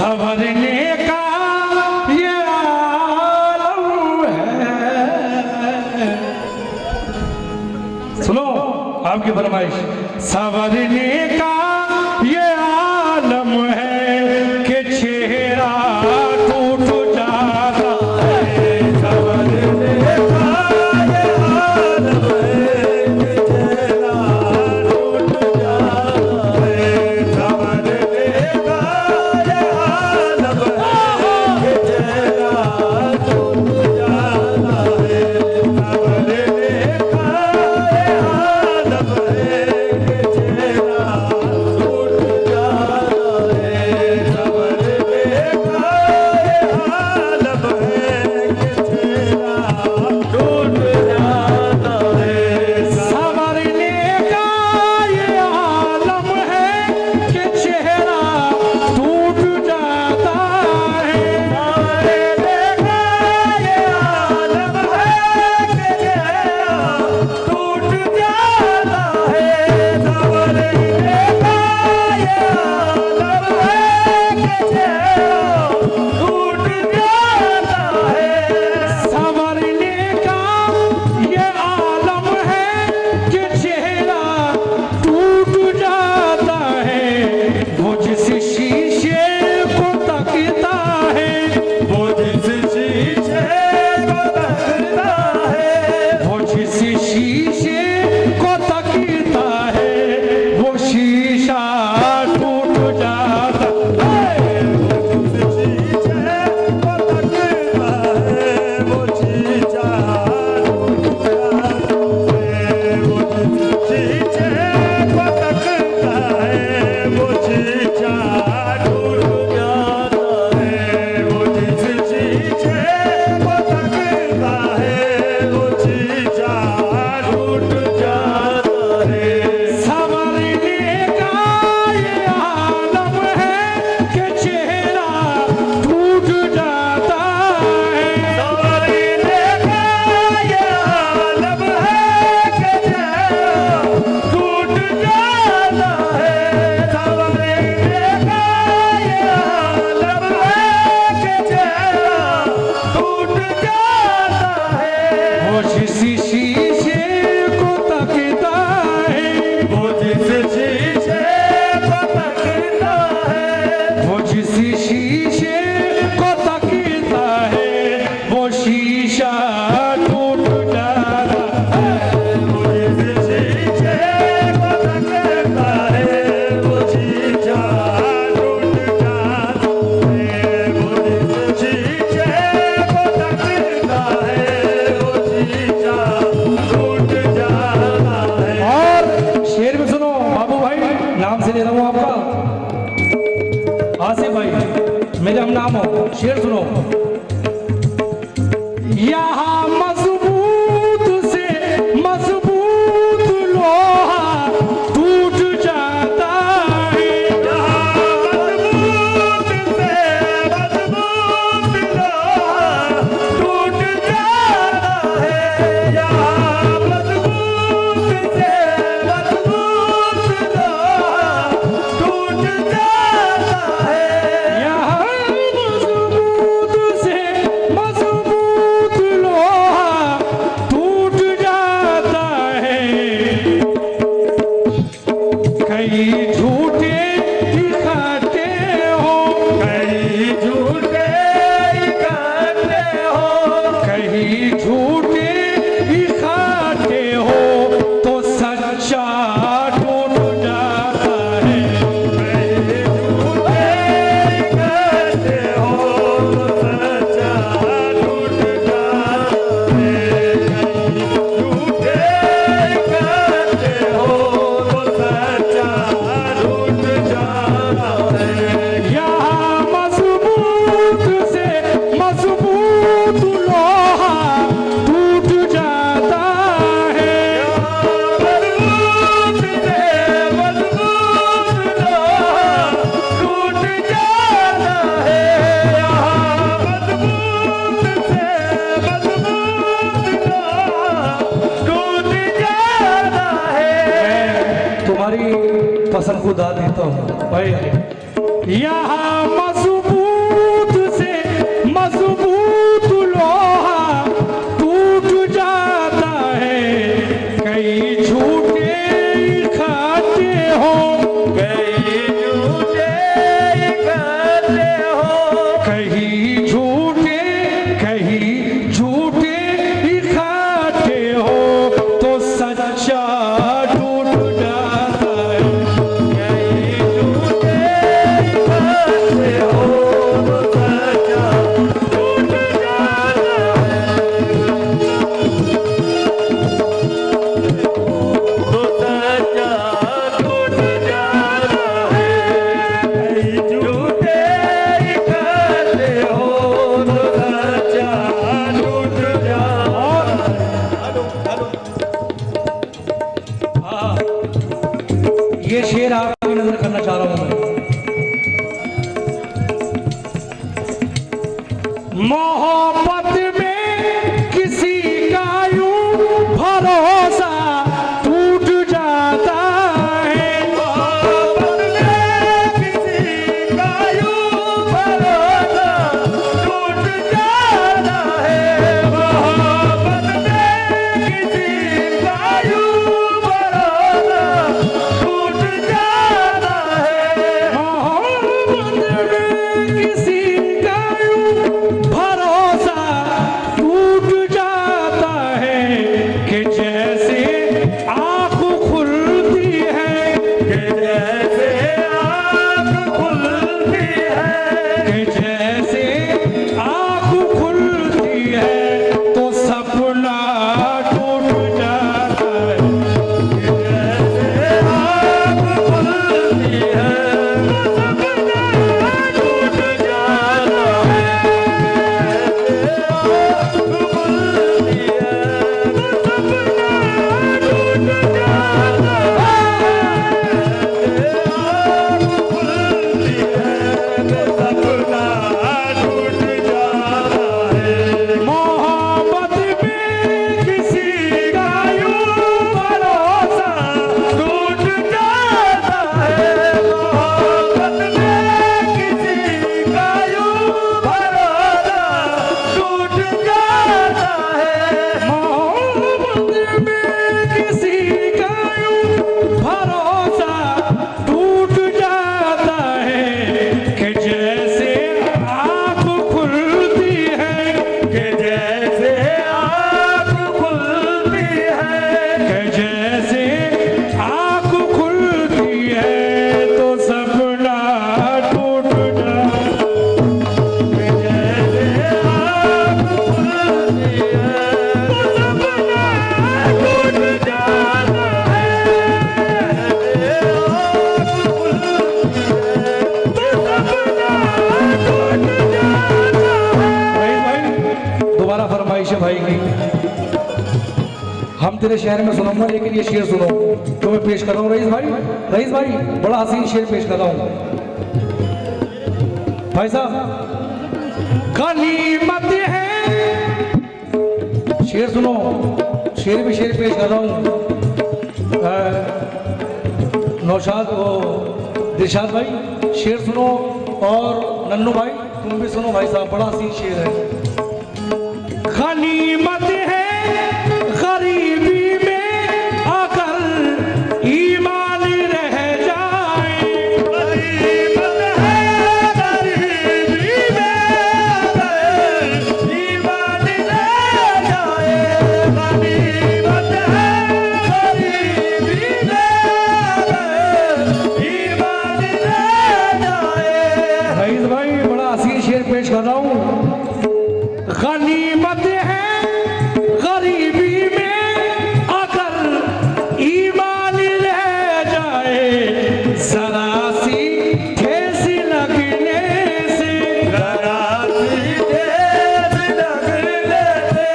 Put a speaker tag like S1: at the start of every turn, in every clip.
S1: संवरने का ये आलम है। सुनो आपकी फरमाइश। संवरने का ये आलम है कि चेहरा टूट जाता है। संवरने का ये आलम है कि चेहरा टूट जाता है। संवरने का ये आलम है कि चेहरा टूट जाता है। संवरने का ये आलम है कि चेहरा टूट जाता है। संवरने का ये आलम है कि चेहरा टूट जाता है। संवरने का ये आलम है कि चेहरा टूट जाता है। संवरने का ये आलम है कि चेहरा टूट जाता है। संवरने का ये आलम है कि चेहरा टूट जाता है। संवरने का ये आलम है कि चेहरा टूट जाता है। वो जिस शीशे को तकता है, वो जिस शीशे को तकता है, वो जिस शीशे को तकता है, वो शीशा टूट जाता है। वो जिस शीशे को तकता है, वो शीशा टूट जाता है। वो जिस शीशे को तकता है, वो शीशा टूट जाता है। वो जिस शीशे को तकता है, वो शीशा टूट जाता है। संवरने का ये आलम है कि चेहरा टूट जाता है। संवरने का ये आलम है कि चेहरा टूट जाता है। संवरने का ये आलम है कि चेहरा टूट जाता है। वो जिस शीशे को तकता है, वो जिस शीशे को तकता है, वो जिस शीशे को तकता है, वो शीशा टूट जाता है। वो जिस शीशे को तकता है, वो शीशा टूट जाता है। वो जिस शीशे को तकता है, वो शीशा टूट जाता है। और शेर में सुनो बाबू भाई, नाम से ले रहा हूँ आपका आसिफ भाई, मेरा नाम हो। शेर सुनो। यहाँ मजबूत से मजबूत लोहा टूट जाता है। यहाँ मजबूत से मजबूत लोहा टूट जाता है। यहाँ मजबूत से मजबूत लोहा टूट जाता है। यहाँ मजबूत से मजबूत लोहा टूट जाता है। कई झूठे दिखाते हो, कई झूठे दिखाते हो, कई झूठे दिखाते हो, तो सच्चा टूट जाता है। कई झूठे दिखाते हो, तो सच्चा टूट जाता है। कई झूठे दिखाते हो, तो सच्चा टूट जाता है। यहाँ मजबूत से मजबूत लोहा टूट जाता है। मजबूत से मजबूत लोहा टूट जाता है। यहाँ मजबूत से मजबूत लोहा टूट जाता है। तुम्हारी पसंद को दाद देता हूँ भाई। यहाँ मजबूत मोहब्बत में किसी का यूं भरोसा टूट जाता है। मोहब्बत में किसी का यूं भरोसा टूट जाता है। मोहब्बत में किसी का यूं भरोसा टूट जाता है। मोहब्बत में किसी का यूं भरोसा टूट जाता है कि जैसे आँख खुलती है, कि जैसे आँख खुलती है, कि जैसे आँख खुलती है तो सपना टूट जाता है। कि जैसे आँख खुलती है तो सपना टूट जाता है। मोहब्बत में किसी का यूं भरोसा टूट जाता है। मोहब्बत में किसी का यूं भरोसा टूट जाता है। मोहब्बत में किसी का यूं भरोसा टूट जाता है कि जैसे आँख खुलती है, कि जैसे आँख खुलती है, कि जैसे आँख खुलती है तो सपना टूट जाता है। कि जैसे आँख खुलती है तो सपना टूट जाता है। आँख खुलती है तो सपना टूट जाता है। भाई दोबारा फरमाइश है भाई की। हम तेरे शहर में सुनाऊंगा लेकिन ये शेर सुनो जो मैं पेश कर रहा हूँ। रईस भाई बड़ा हसीन शेर पेश कर रहा हूँ भाई साहब। गनीमत है, शेर सुनो, शेर भी शेर पेश कर रहा हूँ। नौशाद वो दिलशाद भाई शेर सुनो और नन्नू भाई तुम भी सुनो भाई साहब, बड़ा हसीन शेर है। गनीमत है गरीबी में अगर ईमान रह जाए। गनीमत है गरीबी में अगर ईमान रह जाए। गनीमत है गरीबी में अगर ईमान रह जाए। रईस भाई बड़ा हसीन शेर पेश कर रहा हूँ। गनीमत है गरीबी में अगर ईमान रह जाए। जरा सी ठेस लगने से, जरा सी ठेस लगने से,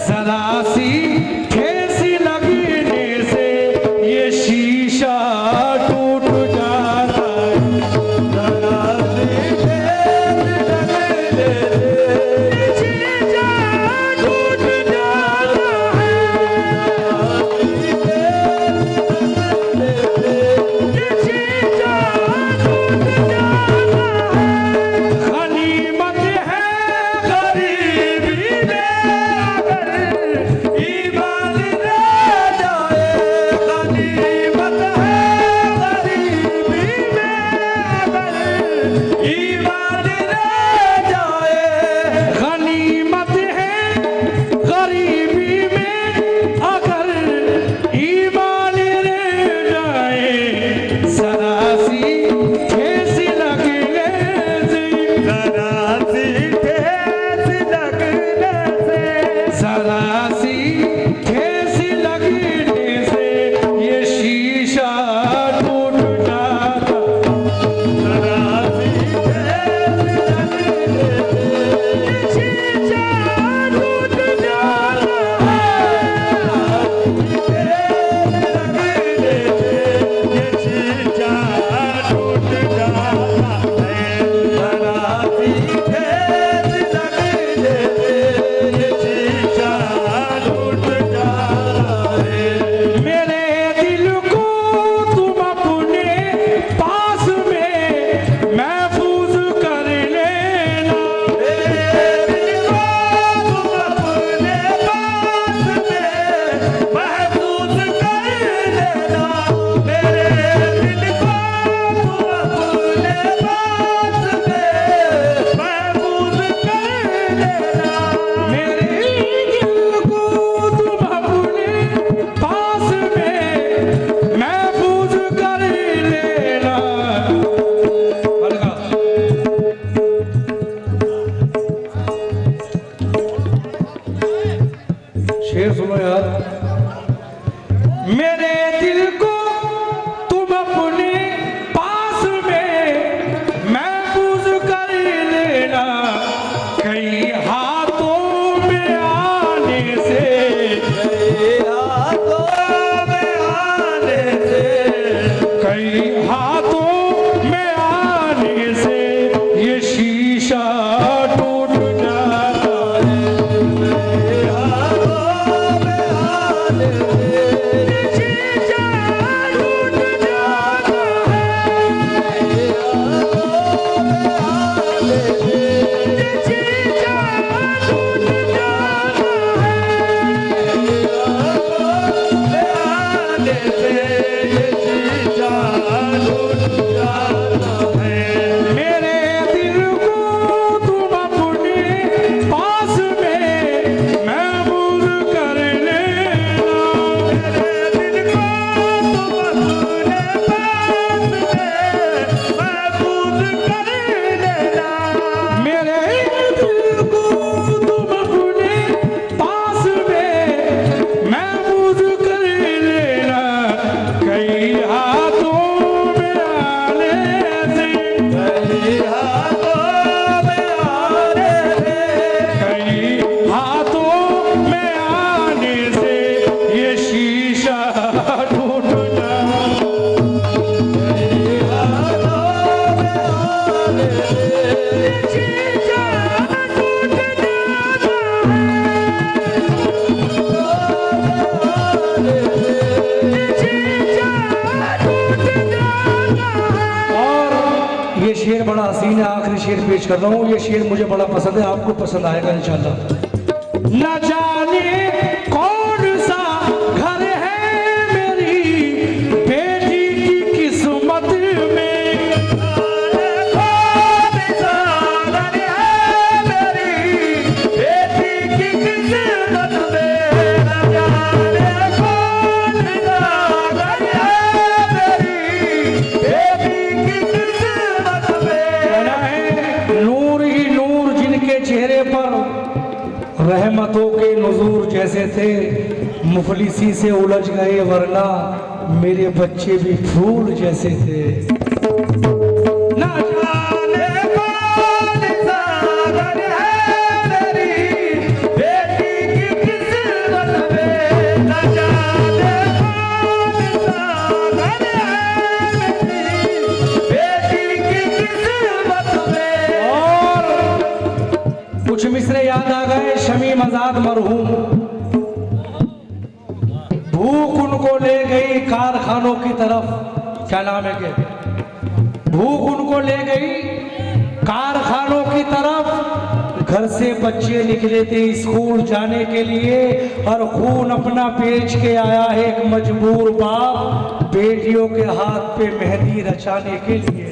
S1: जरा सी ठेस लगने से ये शीशा टूट जाता है। जरा सी ठेस लगने से ये शेर बड़ा हसीन है, आखिरी शेर पेश कर रहा हूँ। ये शेर मुझे बड़ा पसंद है, आपको पसंद आएगा इंशाल्लाह। न जाने कौन सा घर है मेरी बेटी की किस्मत में, कौन सा घर है मेरी बेटी की किस्मत में, न जाने कौन सा घर है मेरी बेटी की किस्मत में। नूर ही नूर जिनके चेहरे पर रहमतों के नुज़ूर जैसे थे, मुफलिसी से उलझ गए वरना मेरे बच्चे भी फूल जैसे थे। ना जाने कौन सा घर है मेरी बेटी की किस्मत में, ना जाने कौन सा घर है मेरी बेटी की किस्मत में। और कुछ मिसरे याद आ गए शमीम आजाद मरहूम। भूख उनको ले गई कारखानों की तरफ, क्या नाम है के, भूख उनको ले गई कारखानों की तरफ। घर से बच्चे निकले थे स्कूल जाने के लिए, और खून अपना बेच के आया है एक मजबूर बाप बेटियों के हाथ पे मेहंदी रचाने के लिए।